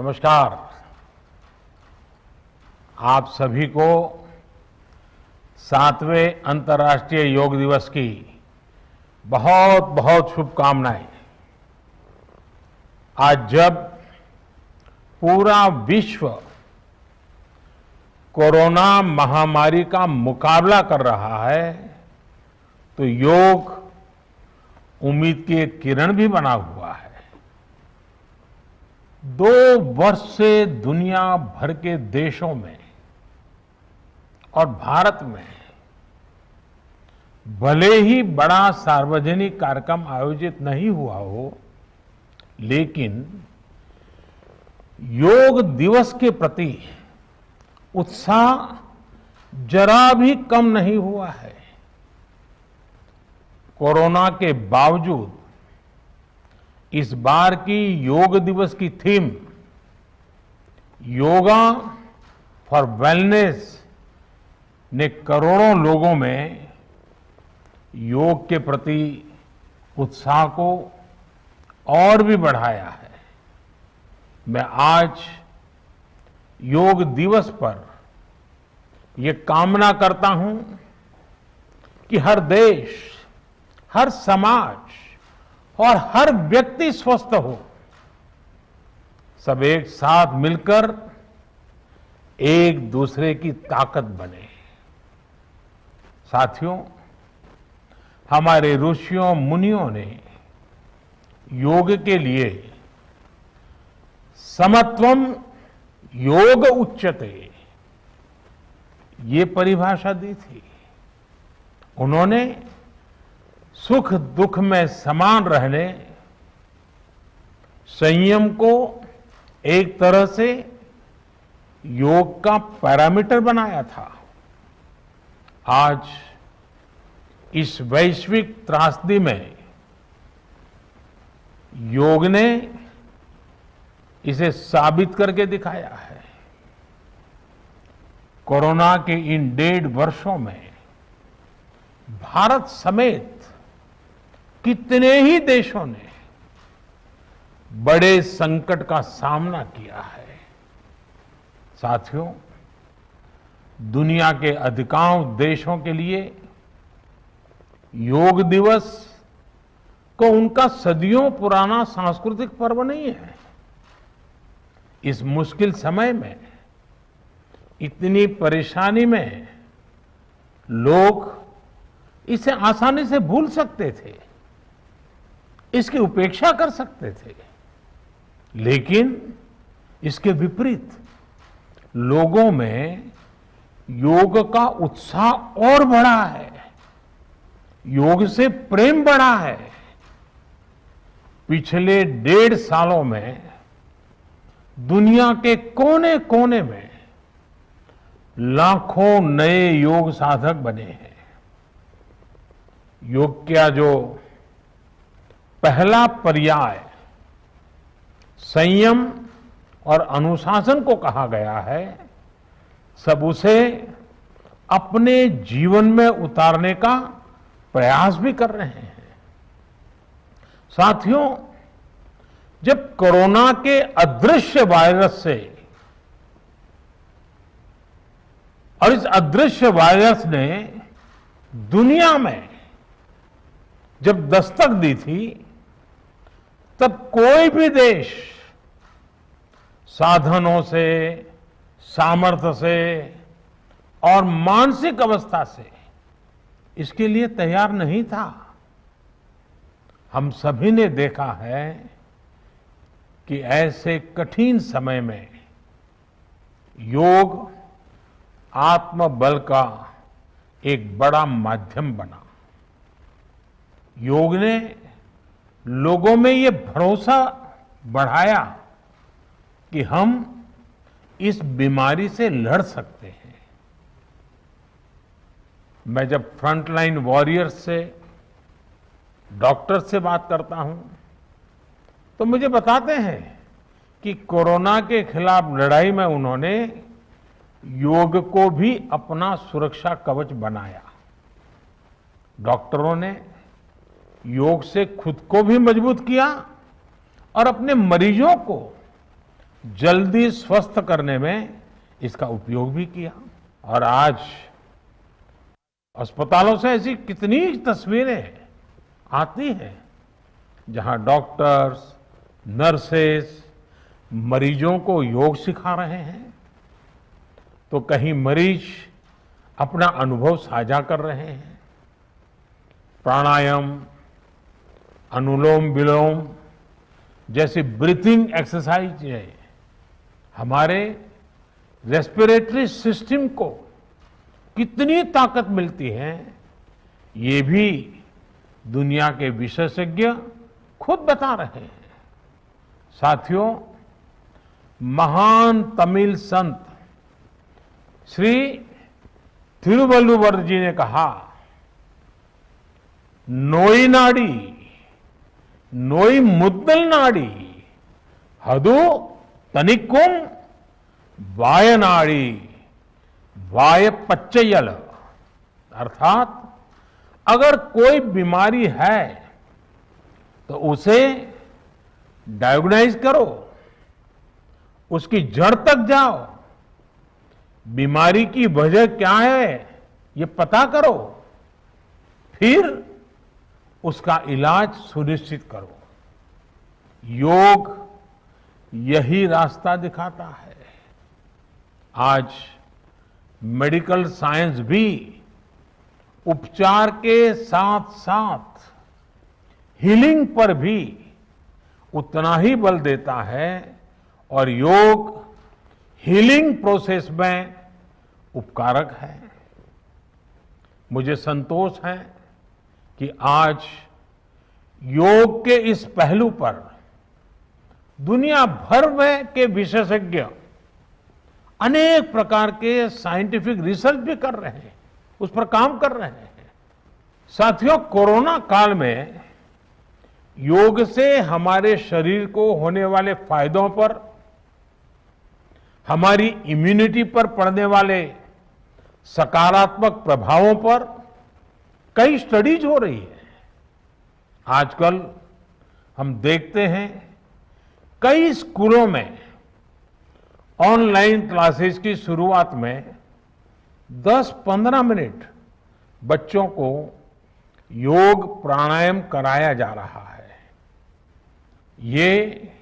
नमस्कार। आप सभी को 7वें अंतर्राष्ट्रीय योग दिवस की बहुत बहुत शुभकामनाएं। आज जब पूरा विश्व कोरोना महामारी का मुकाबला कर रहा है तो योग उम्मीद की एक किरण भी बना हुआ है। 2 वर्ष से दुनिया भर के देशों में और भारत में भले ही बड़ा सार्वजनिक कार्यक्रम आयोजित नहीं हुआ हो, लेकिन योग दिवस के प्रति उत्साह जरा भी कम नहीं हुआ है। कोरोना के बावजूद इस बार की योग दिवस की थीम योगा फॉर वेलनेस ने करोड़ों लोगों में योग के प्रति उत्साह को और भी बढ़ाया है। मैं आज योग दिवस पर ये कामना करता हूं कि हर देश, हर समाज और हर व्यक्ति स्वस्थ हो। सब एक साथ मिलकर एक दूसरे की ताकत बने। साथियों, हमारे ऋषियों मुनियों ने योग के लिए समत्वम योग उच्यते ये परिभाषा दी थी। उन्होंने सुख दुख में समान रहने, संयम को एक तरह से योग का पैरामीटर बनाया था। आज इस वैश्विक त्रासदी में योग ने इसे साबित करके दिखाया है। कोरोना के इन 1.5 वर्षों में भारत समेत कितने ही देशों ने बड़े संकट का सामना किया है। साथियों, दुनिया के अधिकांश देशों के लिए योग दिवस को उनका सदियों पुराना सांस्कृतिक पर्व नहीं है। इस मुश्किल समय में, इतनी परेशानी में लोग इसे आसानी से भूल सकते थे, इसकी उपेक्षा कर सकते थे, लेकिन इसके विपरीत लोगों में योग का उत्साह और बढ़ा है, योग से प्रेम बढ़ा है। पिछले 1.5 सालों में दुनिया के कोने कोने में लाखों नए योग साधक बने हैं। योग का जो पहला पर्याय संयम और अनुशासन को कहा गया है, सब उसे अपने जीवन में उतारने का प्रयास भी कर रहे हैं। साथियों, जब कोरोना के अदृश्य वायरस से और इस अदृश्य वायरस ने दुनिया में जब दस्तक दी थी, तब कोई भी देश साधनों से, सामर्थ्य से और मानसिक अवस्था से इसके लिए तैयार नहीं था। हम सभी ने देखा है कि ऐसे कठिन समय में योग आत्मबल का एक बड़ा माध्यम बना। योग ने लोगों में ये भरोसा बढ़ाया कि हम इस बीमारी से लड़ सकते हैं। मैं जब फ्रंटलाइन वॉरियर्स से, डॉक्टर से बात करता हूं तो मुझे बताते हैं कि कोरोना के खिलाफ लड़ाई में उन्होंने योग को भी अपना सुरक्षा कवच बनाया। डॉक्टरों ने योग से खुद को भी मजबूत किया और अपने मरीजों को जल्दी स्वस्थ करने में इसका उपयोग भी किया। और आज अस्पतालों से ऐसी कितनी तस्वीरें आती हैं जहां डॉक्टर्स, नर्सेस मरीजों को योग सिखा रहे हैं, तो कहीं मरीज अपना अनुभव साझा कर रहे हैं। प्राणायाम, अनुलोम विलोम जैसी ब्रीथिंग एक्सरसाइज है हमारे रेस्पिरेटरी सिस्टम को कितनी ताकत मिलती है, ये भी दुनिया के विशेषज्ञ खुद बता रहे हैं। साथियों, महान तमिल संत श्री तिरुवल्लुवर जी ने कहा, नोई नाडी नोई मुद्दल नाडी हदु तनिक्कुम वायनाडी वाय पच्चयल। अर्थात अगर कोई बीमारी है तो उसे डायग्नाइज करो, उसकी जड़ तक जाओ, बीमारी की वजह क्या है ये पता करो, फिर उसका इलाज सुनिश्चित करो। योग यही रास्ता दिखाता है। आज मेडिकल साइंस भी उपचार के साथ साथ हीलिंग पर भी उतना ही बल देता है और योग हीलिंग प्रोसेस में उपकारक है। मुझे संतोष है कि आज योग के इस पहलू पर दुनिया भर में के विशेषज्ञ अनेक प्रकार के साइंटिफिक रिसर्च भी कर रहे हैं, उस पर काम कर रहे हैं। साथियों, कोरोना काल में योग से हमारे शरीर को होने वाले फायदों पर, हमारी इम्यूनिटी पर पड़ने वाले सकारात्मक प्रभावों पर कई स्टडीज हो रही है। आजकल हम देखते हैं कई स्कूलों में ऑनलाइन क्लासेस की शुरुआत में 10-15 मिनट बच्चों को योग प्राणायाम कराया जा रहा है। ये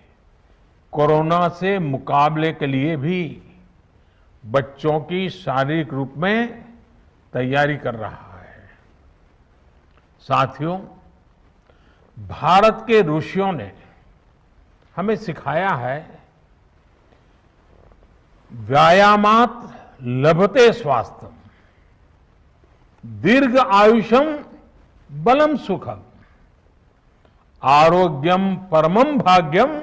कोरोना से मुकाबले के लिए भी बच्चों की शारीरिक रूप में तैयारी कर रहा है। साथियों, भारत के ऋषियों ने हमें सिखाया है, व्यायामात लभते स्वास्थ्यम, दीर्घ आयुषम बलम सुखम, आरोग्यम परमम भाग्यम,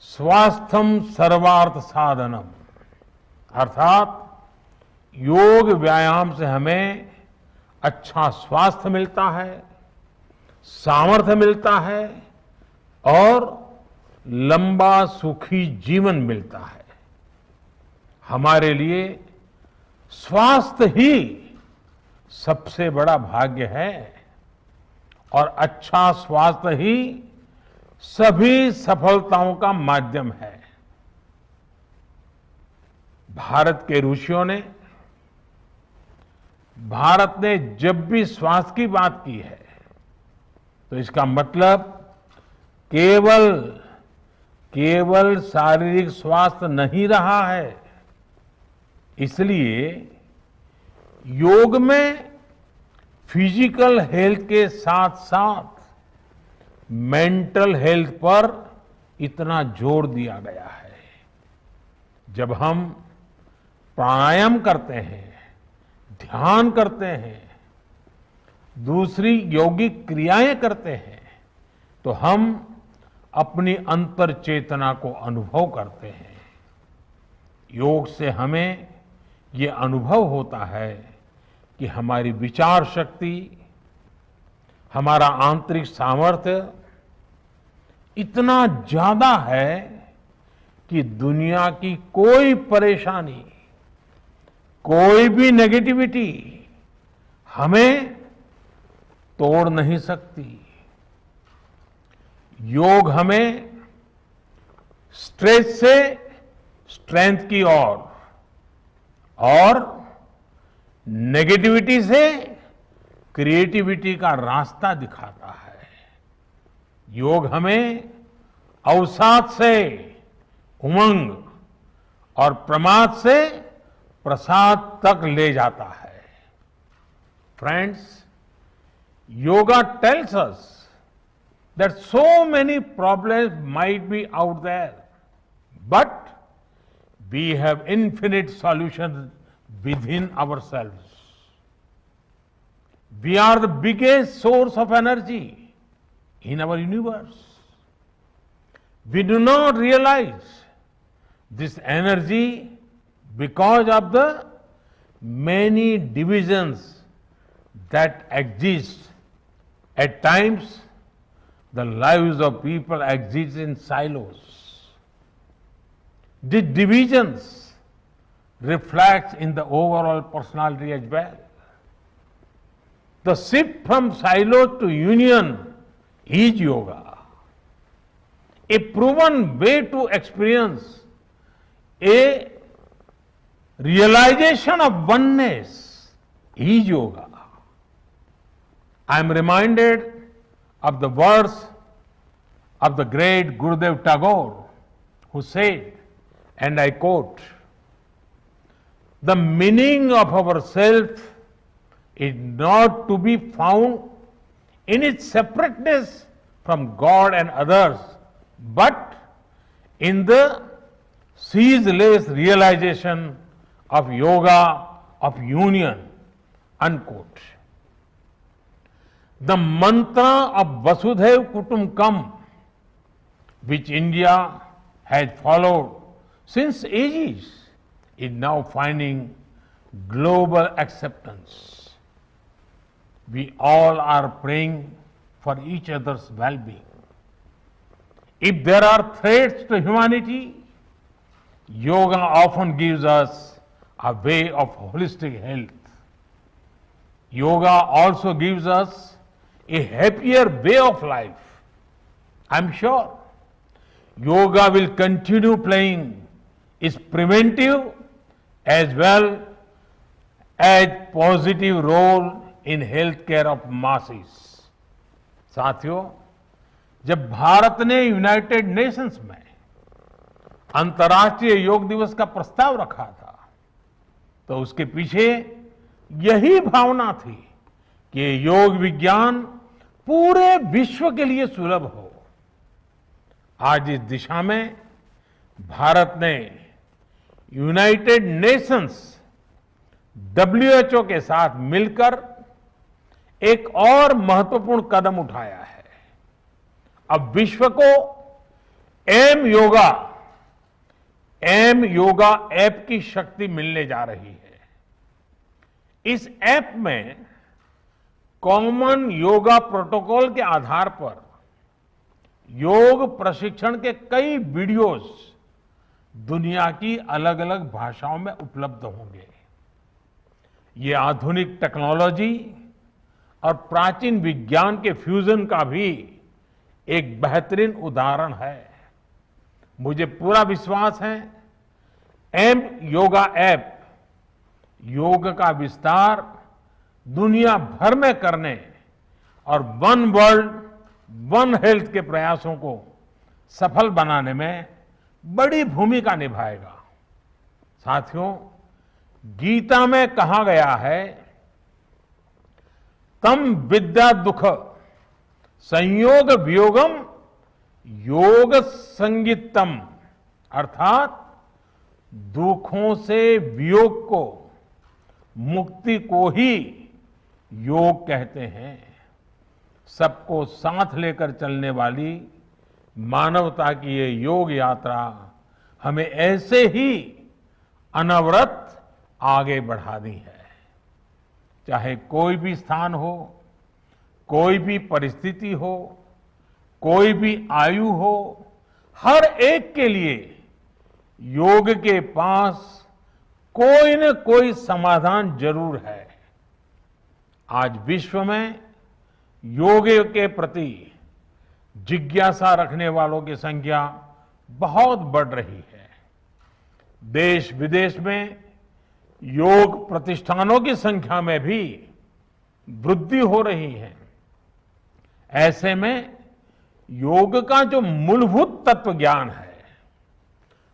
स्वास्थ्यम सर्वार्थ साधनम। अर्थात योग व्यायाम से हमें अच्छा स्वास्थ्य मिलता है, सामर्थ्य मिलता है और लंबा सुखी जीवन मिलता है। हमारे लिए स्वास्थ्य ही सबसे बड़ा भाग्य है और अच्छा स्वास्थ्य ही सभी सफलताओं का माध्यम है। भारत के ऋषियों ने, भारत ने जब भी स्वास्थ्य की बात की है तो इसका मतलब केवल शारीरिक स्वास्थ्य नहीं रहा है। इसलिए योग में फिजिकल हेल्थ के साथ साथ मेंटल हेल्थ पर इतना जोर दिया गया है। जब हम प्राणायाम करते हैं, ध्यान करते हैं, दूसरी यौगिक क्रियाएं करते हैं, तो हम अपनी अंतर चेतना को अनुभव करते हैं। योग से हमें ये अनुभव होता है कि हमारी विचार शक्ति, हमारा आंतरिक सामर्थ्य इतना ज्यादा है कि दुनिया की कोई परेशानी, कोई भी नेगेटिविटी हमें तोड़ नहीं सकती। योग हमें स्ट्रेस से स्ट्रेंथ की ओर और नेगेटिविटी से क्रिएटिविटी का रास्ता दिखाता है। योग हमें अवसाद से उमंग और प्रमाद से प्रसाद तक ले जाता है। Friends, yoga tells us that so many problems might be out there, but we have infinite solutions within ourselves. We are the biggest source of energy in our universe. We do not realize this energy because of the many divisions that exist. At times, the lives of people exist in silos. These divisions reflect in the overall personality as well. The shift from silo to union is yoga. A proven way to experience a realization of oneness is yoga. I am reminded of the words of the great Gurudev Tagore, who said, and I quote, "The meaning of our self is not to be found in its separateness from God and others, but in the ceaseless realization of yoga of union," unquote. The mantra of Vasudhaiv Kutumbakam, which India has followed since ages, is now finding global acceptance. We all are praying for each other's well-being. If there are threats to humanity, yoga often gives us a way of holistic health. Yoga also gives us a happier way of life. I'm sure yoga will continue playing its preventive as well as positive role in healthcare of masses. साथियों, जब भारत ने United Nations में अंतर्राष्ट्रीय योग दिवस का प्रस्ताव रखा था, तो उसके पीछे यही भावना थी कि योग विज्ञान पूरे विश्व के लिए सुलभ हो। आज इस दिशा में भारत ने यूनाइटेड नेशंस WHO के साथ मिलकर एक और महत्वपूर्ण कदम उठाया है। अब विश्व को एम योगा ऐप की शक्ति मिलने जा रही है। इस ऐप में कॉमन योगा प्रोटोकॉल के आधार पर योग प्रशिक्षण के कई वीडियोस दुनिया की अलग अलग भाषाओं में उपलब्ध होंगे। ये आधुनिक टेक्नोलॉजी और प्राचीन विज्ञान के फ्यूजन का भी एक बेहतरीन उदाहरण है। मुझे पूरा विश्वास है एम योगा ऐप योग का विस्तार दुनिया भर में करने और वन वर्ल्ड वन हेल्थ के प्रयासों को सफल बनाने में बड़ी भूमिका निभाएगा। साथियों, गीता में कहा गया है, तम विद्या दुख संयोग वियोगम योग संगीतम, अर्थात दुखों से वियोग को, मुक्ति को ही योग कहते हैं। सबको साथ लेकर चलने वाली मानवता की ये योग यात्रा हमें ऐसे ही अनवरत आगे बढ़ानी है। चाहे कोई भी स्थान हो, कोई भी परिस्थिति हो, कोई भी आयु हो, हर एक के लिए योग के पास कोई न कोई समाधान जरूर है। आज विश्व में योग के प्रति जिज्ञासा रखने वालों की संख्या बहुत बढ़ रही है। देश विदेश में योग प्रतिष्ठानों की संख्या में भी वृद्धि हो रही है। ऐसे में योग का जो मूलभूत तत्व ज्ञान है,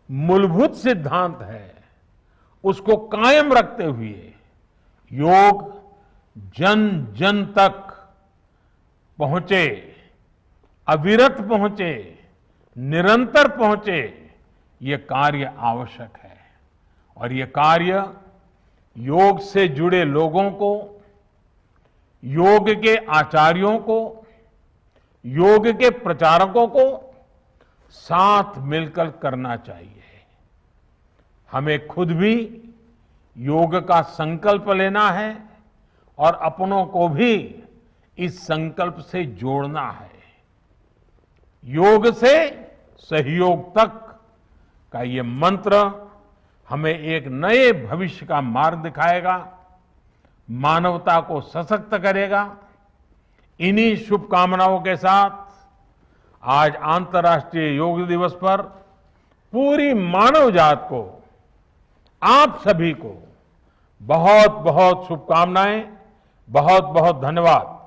मूलभूत सिद्धांत है, उसको कायम रखते हुए योग जन जन तक पहुंचे, अविरत पहुंचे, निरंतर पहुंचे, ये कार्य आवश्यक है। और ये कार्य योग से जुड़े लोगों को, योग के आचार्यों को, योग के प्रचारकों को साथ मिलकर करना चाहिए। हमें खुद भी योग का संकल्प लेना है और अपनों को भी इस संकल्प से जोड़ना है। योग से सहयोग तक का ये मंत्र हमें एक नए भविष्य का मार्ग दिखाएगा, मानवता को सशक्त करेगा। इन्हीं शुभकामनाओं के साथ आज अंतर्राष्ट्रीय योग दिवस पर पूरी मानव जात को, आप सभी को बहुत बहुत शुभकामनाएं, बहुत बहुत धन्यवाद।